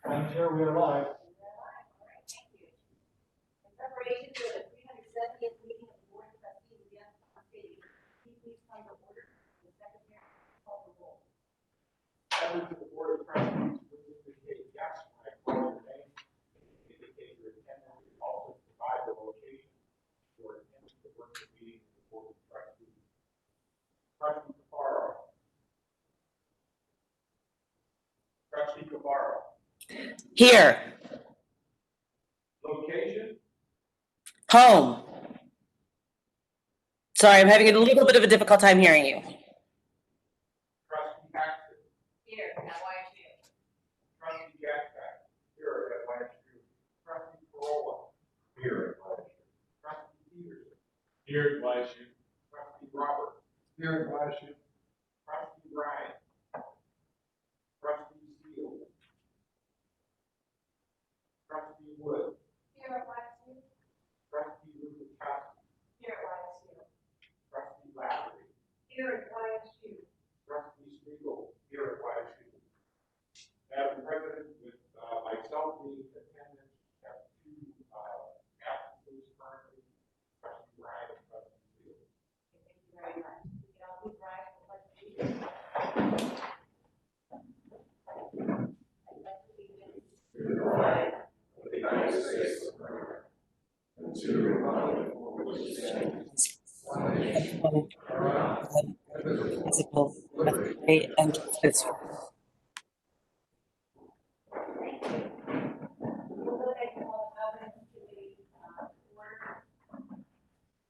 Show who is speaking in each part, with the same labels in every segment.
Speaker 1: Madam Chair, we are live.
Speaker 2: Thank you. In preparation for the 370th meeting of the Board of Trustees of Youngstown City, please come to order. The secretary call the roll.
Speaker 1: Members of the Board of Trustees will indicate yes when I call your name. Indicate your attendance and also provide the location for attendance to work the meeting of the Board of Trustees. Trustee Caparro. Trustee Caparro.
Speaker 3: Here.
Speaker 1: Location.
Speaker 3: Home. Sorry, I'm having a little bit of a difficult time hearing you.
Speaker 1: Trustee Paxton.
Speaker 2: Here, now YSU.
Speaker 1: Trustee Jackson. Here at YSU. Trustee Corolla. Here at YSU. Trustee Peterson. Here at YSU. Trustee Roberts. Here at YSU. Trustee Ryan. Trustee Steele. Trustee Wood.
Speaker 2: Here at YSU.
Speaker 1: Trustee Lukaszewski.
Speaker 2: Here at YSU.
Speaker 1: Trustee Lafferty.
Speaker 2: Here at YSU.
Speaker 1: Trustee Spiegel. Here at YSU. Madam President, with myself being in attendance, have two absences currently, Trustee Ryan and Trustee Steele.
Speaker 2: Thank you very much. We can all please rise for the pledge of allegiance. I'd like to begin.
Speaker 4: To the flag of the United States of America, and to the republic for which it stands, one nation, under God, indivisible, with liberty
Speaker 3: And justice.
Speaker 2: Thank you. We'll go ahead and call the governance committee order.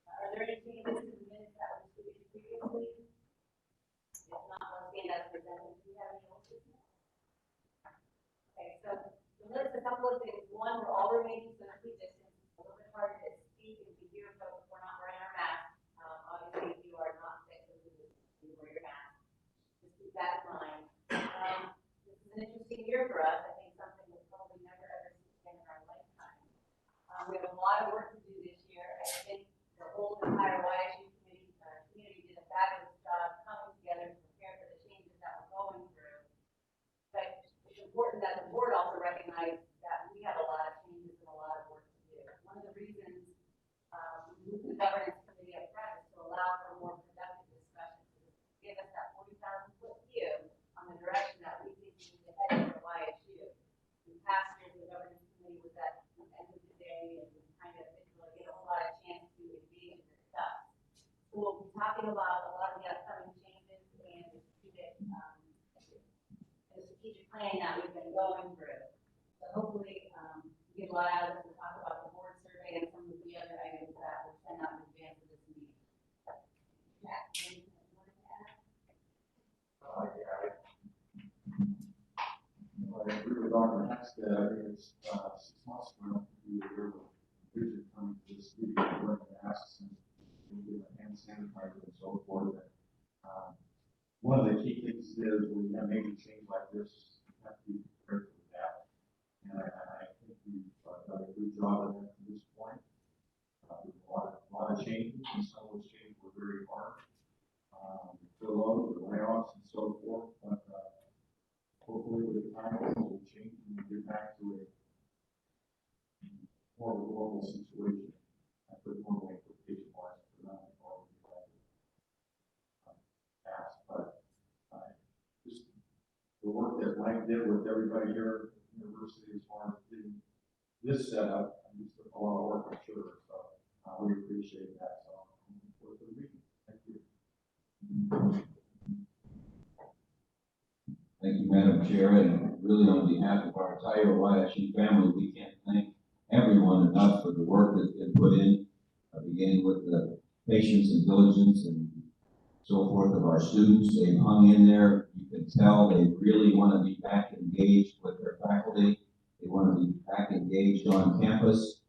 Speaker 2: Are there any changes to the minutes that were distributed previously? If not, once again, as presented, do you have any old business? Okay, so the list, a couple of things. One, we're all remaining socially distanced. It's a little bit harder to speak and to hear folks if we're not wearing our masks. Obviously, if you are not sick, you wear your mask. Just keep that in mind. This is an interesting year for us. I think something we'll probably never ever see again in our lifetime. We have a lot of work to do this year. I think the whole entire YSU community did a fabulous job coming together to prepare for the changes that we're going through. But it's important that the board also recognize that we have a lot of changes and a lot of work to do. One of the reasons we moved the governance committee up front is to allow for more productive discussions, to give us that 40,000-foot view on the direction that we think we need to head for YSU. In past years, the governance committee was at the end of the day and we kind of didn't really get a whole lot of chance to engage and discuss. So we'll be talking about a lot of the upcoming changes and the strategic planning that we've been going through. So hopefully, we get a lot out of this and talk about the board survey and some of the other items that we'll send out in advance of this meeting. Jack, anything you want to add?
Speaker 5: I agree with Dr. Hackstead. I think it's 6 months ago we were vision coming to this meeting, wearing masks and hand sanitizer and so forth. And, one of the key things is when you have major change like this, you have to be prepared for that. And I think we've done a good job of that to this point. There's a lot of changes, and some of those changes were very hard. Furlough, the layoffs, and so forth. But hopefully, with time, we'll change and get back to a more of a normal situation. I put normal implication wise for not all of you past, but just the work that Mike did with everybody here at the university as far as getting this set up, and just took a lot of work, I'm sure. So we appreciate that. So I'm looking forward to the meeting. Thank you.
Speaker 6: Thank you, Madam Chair, and really on behalf of our entire YSU family, we can't thank everyone enough for the work that's been put in, beginning with the patience and diligence and so forth of our students. They've hung in there. You can tell they really want to be back engaged with their faculty. They want to be back engaged on campus.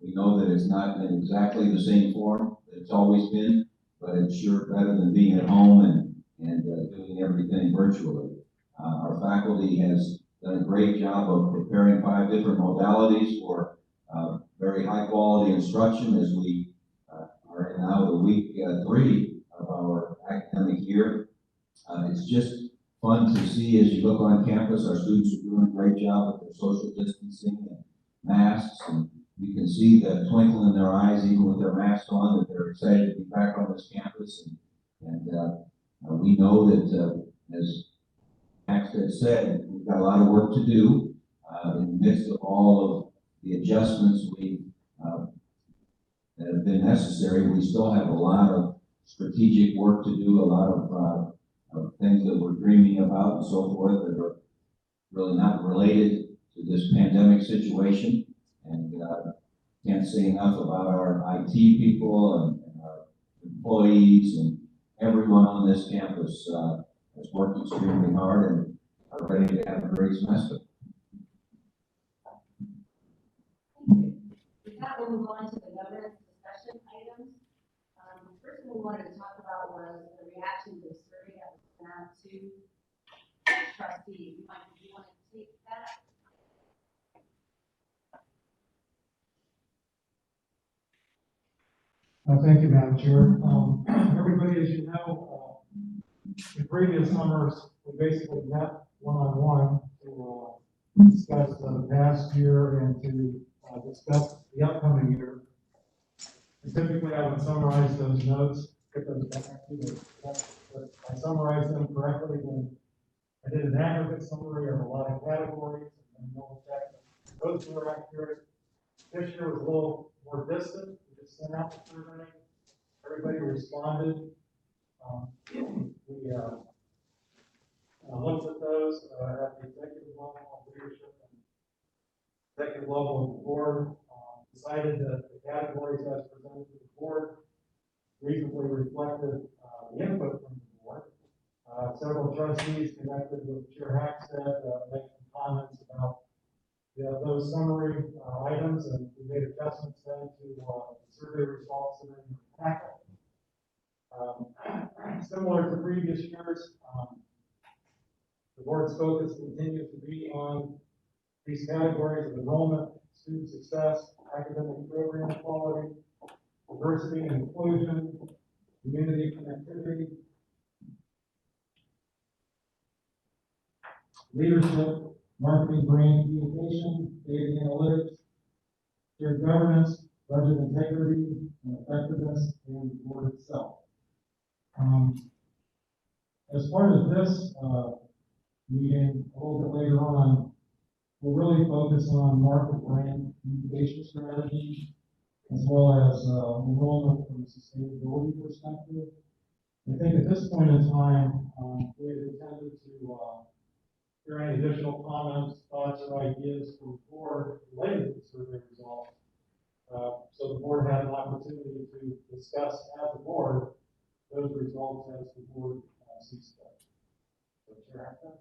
Speaker 6: We know that it's not in exactly the same form that it's always been, but it's sure better than being at home and doing everything virtually. Our faculty has done a great job of preparing 5 different modalities for very high quality instruction as we are in now the week 3 of our academic year. It's just fun to see as you look on campus. Our students are doing a great job with their social distancing and masks, and you can see the twinkle in their eyes, even with their masks on, that they're excited to be back on this campus. We know that, as Max had said, we've got a lot of work to do in the midst of all of the adjustments that have been necessary. We still have a lot of strategic work to do, a lot of things that we're dreaming about and so forth that are really not related to this pandemic situation. And can't say enough about our IT people and our employees and everyone on this campus has worked extremely hard and are ready to have a great semester.
Speaker 2: With that, we'll move on to the governance discussion items. The first thing we wanted to talk about was the reaction to the survey that was sent out to trustees. Mike, do you want to take that?
Speaker 7: Thank you, Madam Chair. Everybody, as you know, in previous summers, we basically met one-on-one to discuss the past year and to discuss the upcoming year. And typically, I would summarize those notes, get those back to you. But I summarized them correctly when I did an aggregate summary of a lot of categories and double check that those were accurate. This year was a little more distant. We just sent out the survey. Everybody responded. We looked at those at the executive level of leadership and executive level of the board. Decided that the categories as presented to the board reasonably reflected the input from the board. Several trustees connected with Chair Hackstead, made some comments about those summary items, and we made adjustments then to the survey results that are in the packet. Similar to previous years, the board's focus continues to be on these categories of enrollment, student success, academic program quality, diversity and inclusion, community connectivity, leadership, marketing, brand communication, data analytics, shared governance, budget integrity, and effectiveness, and the board itself. As part of this meeting, a little bit later on, we'll really focus on market brand communication strategies, as well as enrollment from a sustainability perspective. I think at this point in time, we had intended to hear any additional comments, thoughts, or ideas from the board related to the survey results. So the board had an opportunity to discuss as a board those results as the board sees fit. So, Chair Hackstead?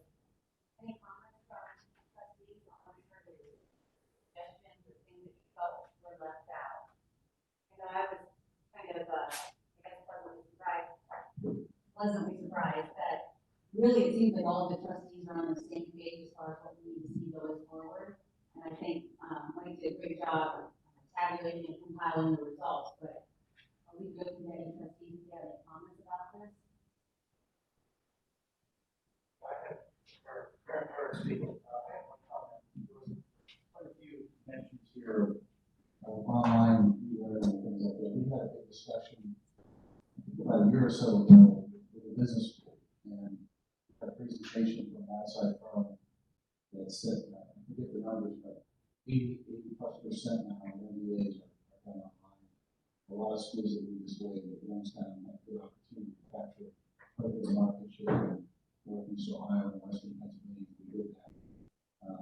Speaker 2: Any comments from trustees on the survey? Suggestions or things that you felt were left out? You know, I was kind of, I guess, pleasantly surprised that really it seems like all the trustees are on the same page as far as what we need to see going forward. And I think Mike did a great job tabulating and compiling the results, but are we good to any trustees if you have any comments about this?
Speaker 5: Speaking, I have one comment. There was quite a few mentions here online, and things like that. We had a big discussion about a year or so ago with the business school, and a presentation from an outside firm that said, I forget the numbers, but 80+% now of MBAs are done online. A lot of schools that do this way, that Youngstown had a good opportunity to capture part of the market share in Northeast Ohio and Western Pennsylvania. We did that.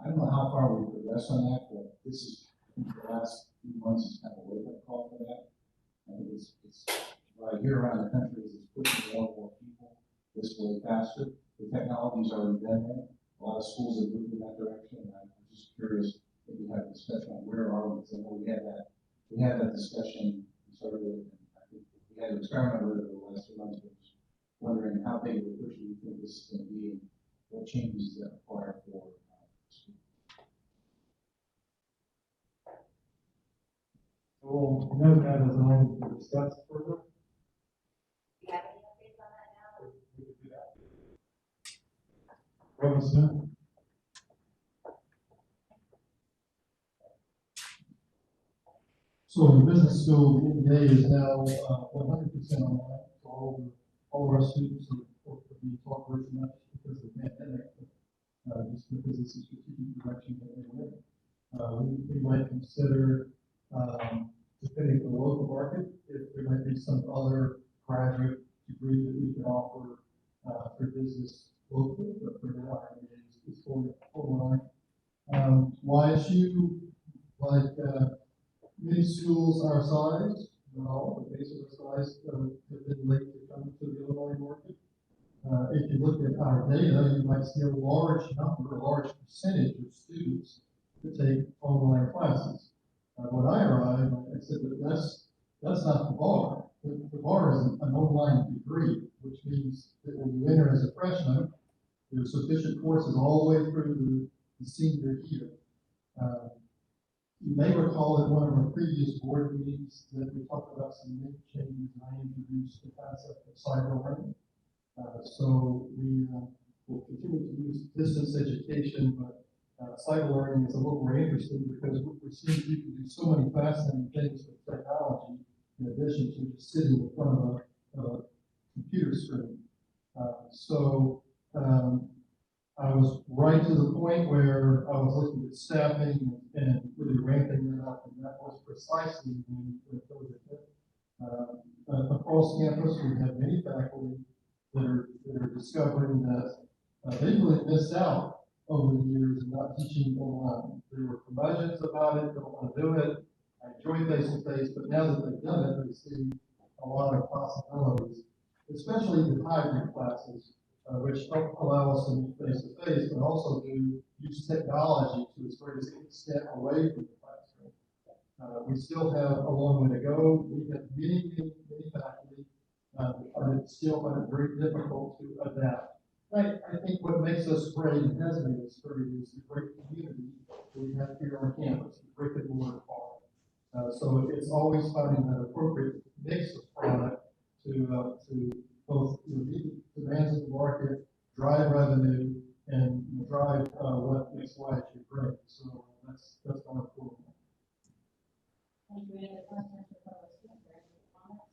Speaker 5: I don't know how far we progressed on that, but this is, I think the last few months is kind of a wake-up call for that. I think it's what I hear around the country is it's pushing more and more people this way faster. The technology's already been there. A lot of schools have moved in that direction, and I'm just curious if we have a discussion on where are we, because I know we had that discussion, sort of, and I think we had to experiment with it over the last 2 months, but just wondering how big of a push do you think this is going to be, and what changes does that require for school?
Speaker 7: We'll note that as an item to discuss further.
Speaker 2: Do you have any updates on that now?
Speaker 7: We could do that. Robinson. So in the business school, the MBA is now 100% online. So all of our students are being taught virtually, not just because of the pandemic, but just because it's a strategic direction that we're in. We might consider, depending on the local market, if there might be some other graduate degree that we can offer for business locally, but for now, our MBA is fully online. YSU, like many schools our size, not all, but basically our size, have been late to come to the Illinois market. If you look at our data, you might see a large number, a large percentage of students that take online classes. When I arrived, I said that that's not the bar. The bar is an online degree, which means that when you enter as a freshman, there's sufficient courses all the way through the senior year. You may recall at one of our previous board meetings that we talked about some big changes, and I introduced the concept of cyber learning. So we will continue to use distance education, but cyber learning is a little more interesting because we're seeing people do so many fascinating things with technology in addition to just sitting in front of a computer screen. I was right to the point where I was looking at staffing and really ramping that up, and that was precisely when COVID hit. Across campus, we have many faculty that are discovering that they really missed out over the years in not teaching online. There were curmudgeons about it, don't want to do it. I enjoy face-to-face, but now that they've done it, they see a lot of possibilities, especially the hybrid classes, which allow us to meet face-to-face, but also to use technology to its greatest extent away from the classroom. We still have a long way to go. We have many faculty that still find it very difficult to adapt. I think what makes us great and has made us great is the great community that we have here on campus, the brick and mortar part. So it's always finding that appropriate mix of product to both meet the demands of the market, drive revenue, and drive what makes YSU great. So that's our goal.
Speaker 2: Thank you. Any other questions for fellow students or any comments?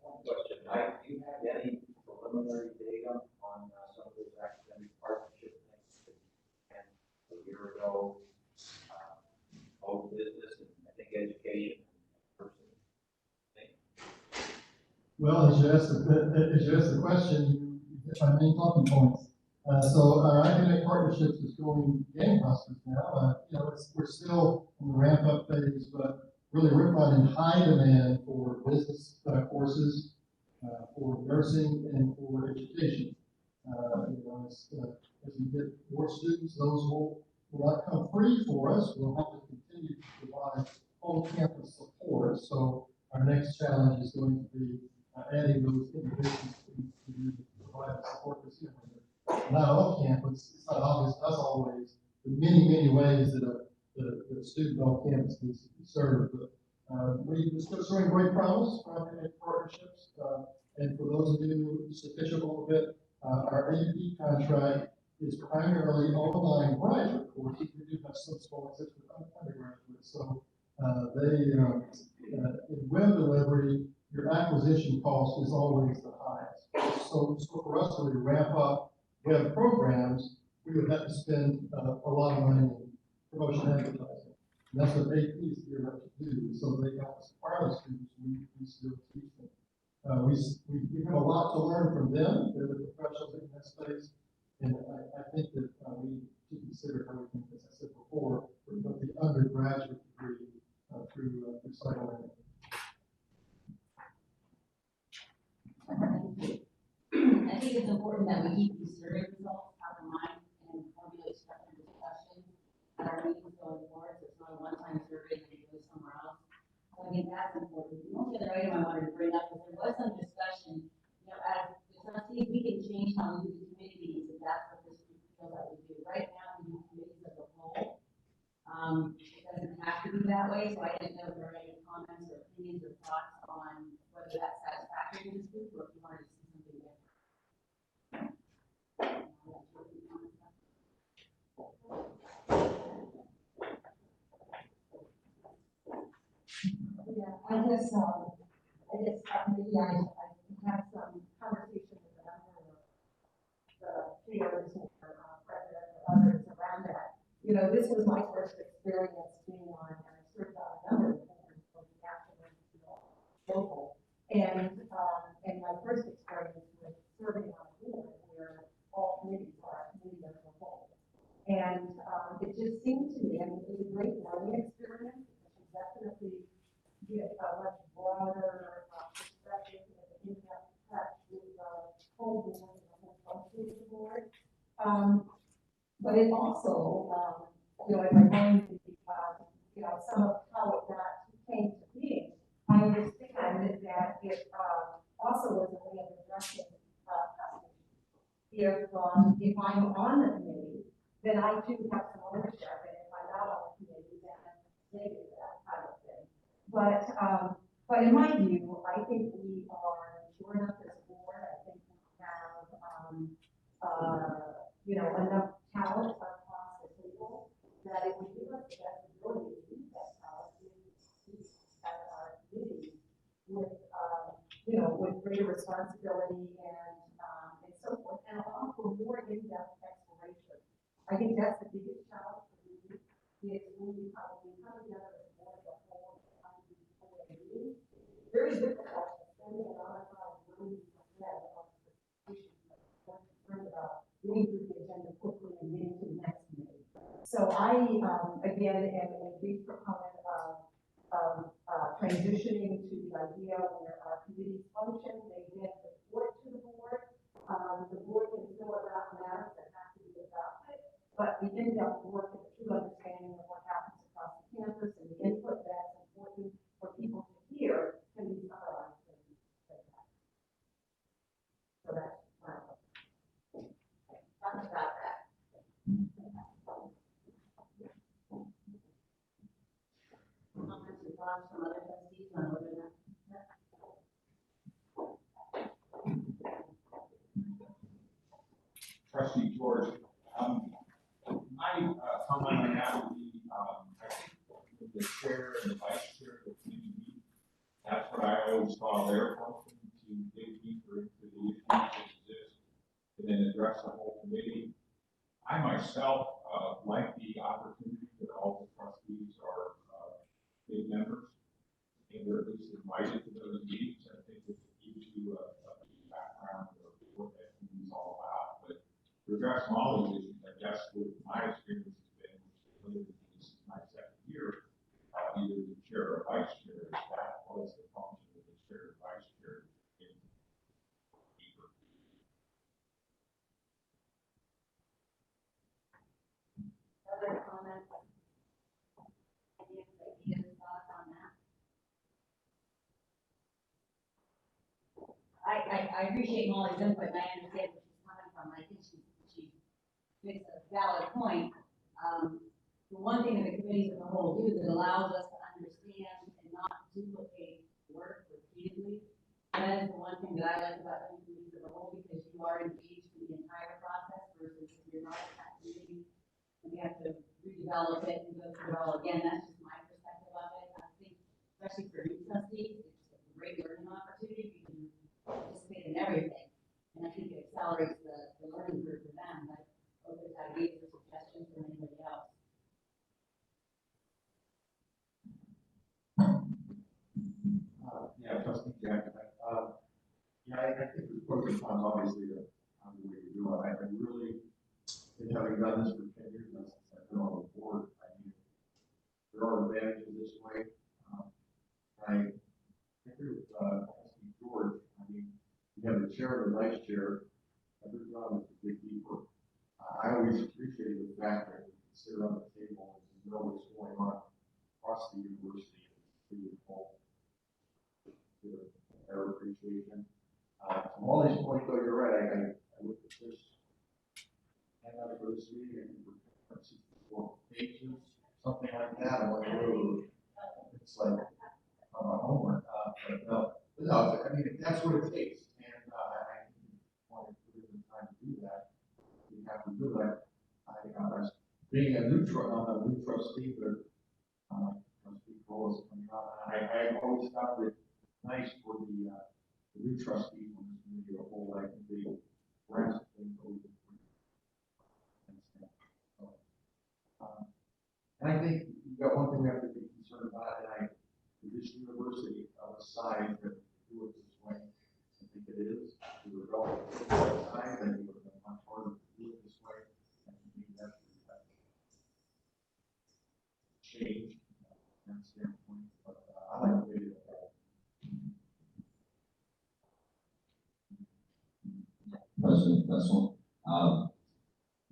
Speaker 1: One question, Mike, do you have any preliminary data on some of those academic partnership things that and a year ago, both business and I think education and person thing?
Speaker 7: Well, as you asked the question, you hit my main talking points. So our academic partnerships is going gangbusters now. We're still in the ramp-up phase, but really we're finding high demand for business courses, for nursing, and for education. As we get more students, those will not come free for us. We'll have to continue to provide on-campus support. So our next challenge is going to be adding those individuals to provide the support this year. Not on campus, it's not obvious to us always the many ways that a student on campus needs to be served. But we're still showing great promise for academic partnerships. And for those of you, just to pitch a little bit, our AP contract is primarily online graduate courses. We do have some scholarships with undergraduates. So in web delivery, your acquisition cost is always the highest. So for us to really ramp up web programs, we would have to spend a lot of money in promotion advertising. And that's what AP is geared up to do. So they help us acquire the students, we still teach them. We have a lot to learn from them. They're the professionals in that space. And I think that we should consider everything, as I said before, with the undergraduate degree through cyber learning.
Speaker 2: I think it's important that we keep these survey results top of mind and formulate structured discussions at our meetings going forward. So it's not a one-time survey that goes somewhere else. So I think that's important. The only other item I wanted to bring up is there was some discussion, as the trustees, we can change how we do the committee meetings if that's what this group feels that we do. Right now, we do committees as a whole. It doesn't have to be that way, so I didn't know if there were any comments or opinions or thoughts on whether that's satisfactory to this group or if you wanted to see something different. maybe I have some conversation with a number of the chairs or president or others around that. You know, this was my first experience being on, and I served on a number of boards, both national and local. And my first experience was serving on a board where all committees are committee as a whole. And it just seemed to me, I mean, it was a great learning experience. You definitely get a much broader perspective and an in-depth touch with the whole board and the whole function of the board. But it also, you know, if I going to, you know, some of how that came to be, I understand that it also was a way of addressing custody. If I'm on the committee, then I too have some ownership, and if I'm not on the committee, then maybe that kind of thing. But in my view, I think we are mature enough as a board. I think we have, you know, enough talent across the table that it would give us the best ability to use that talent at our committees with, you know, with greater responsibility and so forth, and allow for more in-depth exploration. I think that's the biggest challenge for me, is when we come together as a board of the whole, very difficult to spend a lot of time learning ahead of the issues that we're concerned about, getting through the agenda quickly and getting to the next meeting. So I, again, am a big proponent of transitioning to the idea where our committees function, they give report to the board. The board can still adopt matters that have to be adopted, but the in-depth work and the true understanding of what happens across the campus and the input that's important for people to hear can be summarized. So that's my talk about that. Comments and thoughts from other trustees on whether that.
Speaker 1: Trustee George, my comment on that would be, I think the chair and the vice chair of the committee, that's what I always saw their function, to dig deeper into the issues that exist and then address the whole committee. I myself like the opportunity that all the trustees are big members, and they're at least invited to those meetings. I think it gives you a background of what that committee is all about. But to address all these issues, I guess what my experience has been, which this is my second year, either the chair or vice chair, is that was the function of the chair or vice chair in deeper.
Speaker 2: Other comments? Ideas, thoughts on that? I appreciate Molly's input, and I understand where she's coming from. I think she makes a valid point. The one thing that the committees as a whole do that allows us to understand and not duplicate work repeatedly. That is the one thing that I like about the committees as a whole, because you are engaged in the entire process versus if you're not at that committee and you have to redevelop it and go through it all again. That's just my perspective of it. I think, especially for new trustees, it's a great learning opportunity because you participate in everything. And I think it accelerates the learning curve for them. But open to ideas or suggestions from anybody else.
Speaker 5: Yeah, trustee Jack. Yeah, I think the pros and cons, obviously, the way you do it. I really, having done this for 10 years now since I've been on the board, I mean, there are advantages this way. I agree with trustee George. I mean, you have the chair and the vice chair. Every job is to dig deeper. I always appreciate the fact that we can sit around the table and know what's going on across the university and see it all. Better appreciation. From all these points, though, you're right. I looked at this handout for this meeting and we're 64 pages, something like that. I'm like, oh, it's like homework. But no, I mean, that's what it takes. And I want to put in the time to do that. We have to do that. Being a new trustee, but trustee Cole is coming out, and I always thought that nice for the new trustees on this committee, a whole, I think they grasp things over. And I think you've got one thing we have to be concerned about, and this university aside to do it this way, I think it is. We were going to the side, and we would have much harder to do it this way. And I think that's change from that standpoint. But I like the way it
Speaker 6: President Bessel.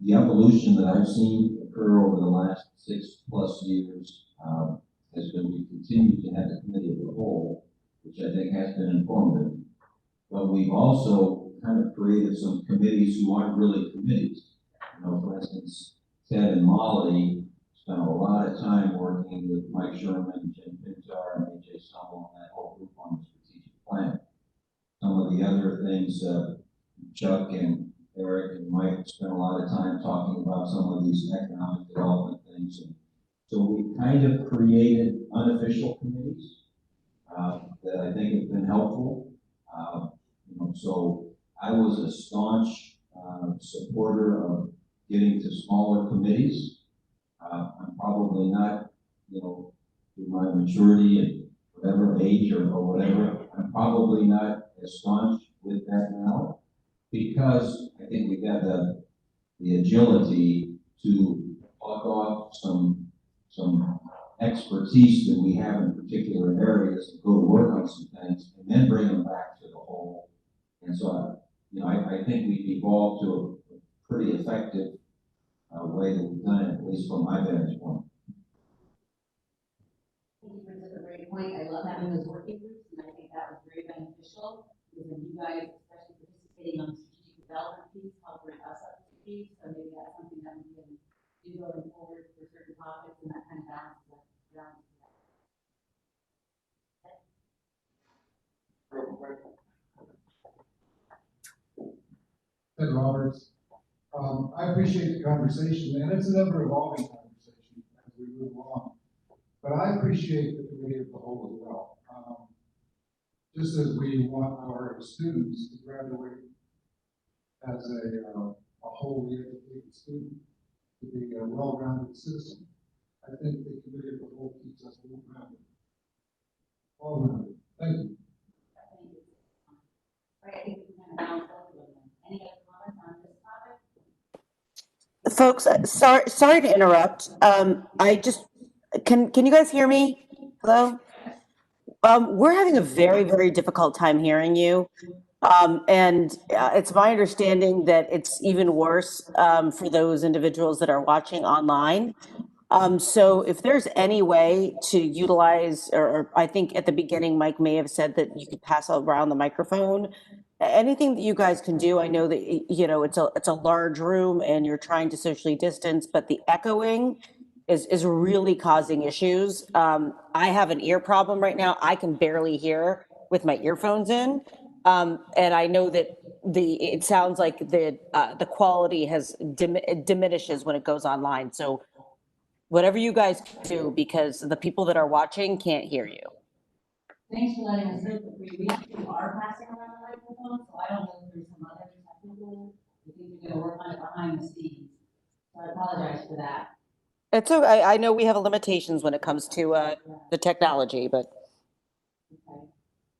Speaker 6: The evolution that I've seen occur over the last 6+ years has been we continue to have the committee of the whole, which I think has been informative. But we've also kind of created some committees who aren't really committees. You know, for instance, Ted and Molly spent a lot of time working with Mike Sherman, Jim Pintar, and AJ Stumble and that whole group on the strategic plan. Some of the other things, Chuck and Eric and Mike spent a lot of time talking about some of these economic development things. And so we kind of created unofficial committees that I think have been helpful. You know, so I was a staunch supporter of getting to smaller committees. I'm probably not, you know, through my maturity and whatever age or whatever, I'm probably not as staunch with that now, because I think we got the agility to talk off some expertise that we have in particular areas and go to work on some things and then bring them back to the whole. And so, you know, I think we've evolved to a pretty effective way that we've done it, at least from my vantage point.
Speaker 2: Thank you for such a great point. I love having those working groups, and I think that was very beneficial, because when you guys, especially participating on the strategic development piece, help bring us up to speed. So maybe that's something that we can do going forward for certain topics, and that kind of balances that.
Speaker 7: Ted Roberts. I appreciate the conversation, and it's an ever-evolving conversation as we move along. But I appreciate the committee of the whole as well. Just as we want our students to graduate as a wholly educated student, to be a well-rounded citizen, I think the committee of the whole keeps us well-rounded. All-rounded. Thank you.
Speaker 2: All right, I think we can balance both of them. Any other comments on this topic?
Speaker 3: Folks, sorry to interrupt. I just, can you guys hear me? Hello? We're having a very, very difficult time hearing you. And it's my understanding that it's even worse for those individuals that are watching online. So if there's any way to utilize, or I think at the beginning, Mike may have said that you could pass around the microphone. Anything that you guys can do, I know that, you know, it's a large room and you're trying to socially distance, but the echoing is really causing issues. I have an ear problem right now. I can barely hear with my earphones in. And I know that it sounds like the quality has diminishes when it goes online. So whatever you guys do, because the people that are watching can't hear you.
Speaker 2: Thanks for letting us know that we actually are passing around the microphone, so I don't know if there's some other technical, I think we're gonna work on it behind the scenes. So I apologize for that.
Speaker 3: It's okay. I know we have limitations when it comes to the technology, but.
Speaker 2: Okay.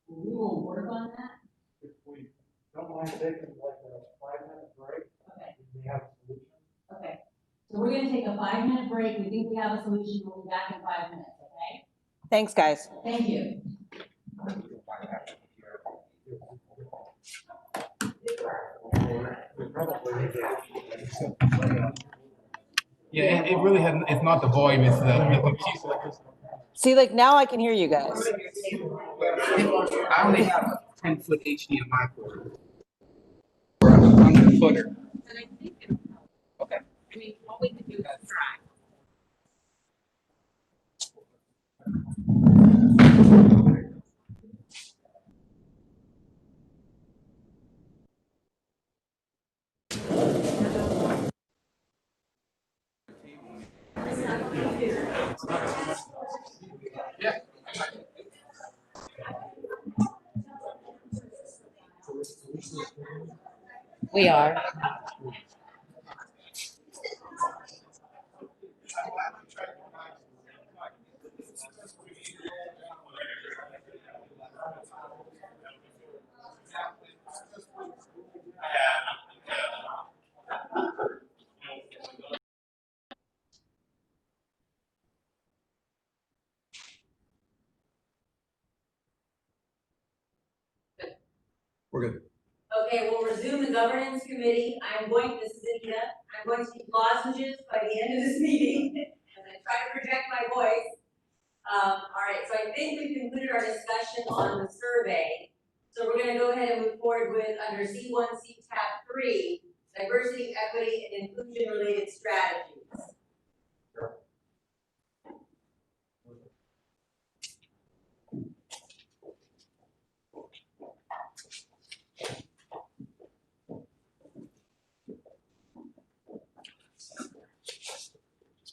Speaker 2: We will work on that.
Speaker 1: If we don't mind taking like a 5-minute break,
Speaker 2: Okay.
Speaker 1: we have a solution.
Speaker 2: Okay. So we're gonna take a 5-minute break. We think we have a solution. We'll be back in 5 minutes, okay?
Speaker 3: Thanks, guys.
Speaker 2: Thank you.
Speaker 1: Yeah, it really has, it's not the volume, it's the computer.
Speaker 3: See, like now I can hear you guys.
Speaker 1: I only have a 10-foot HDMI cord. Or a 100-footer. Okay.
Speaker 2: I mean, all we can do is try.
Speaker 1: Yeah.
Speaker 4: We are.
Speaker 8: We're good.
Speaker 2: Okay, we'll resume the governance committee. This is Anita, I'm going to need lozenges by the end of this meeting, as I try to project my voice. All right, so I think we've concluded our discussion on the survey. So we're gonna go ahead and move forward with under C1, C tab 3, diversity, equity, and inclusion related strategies.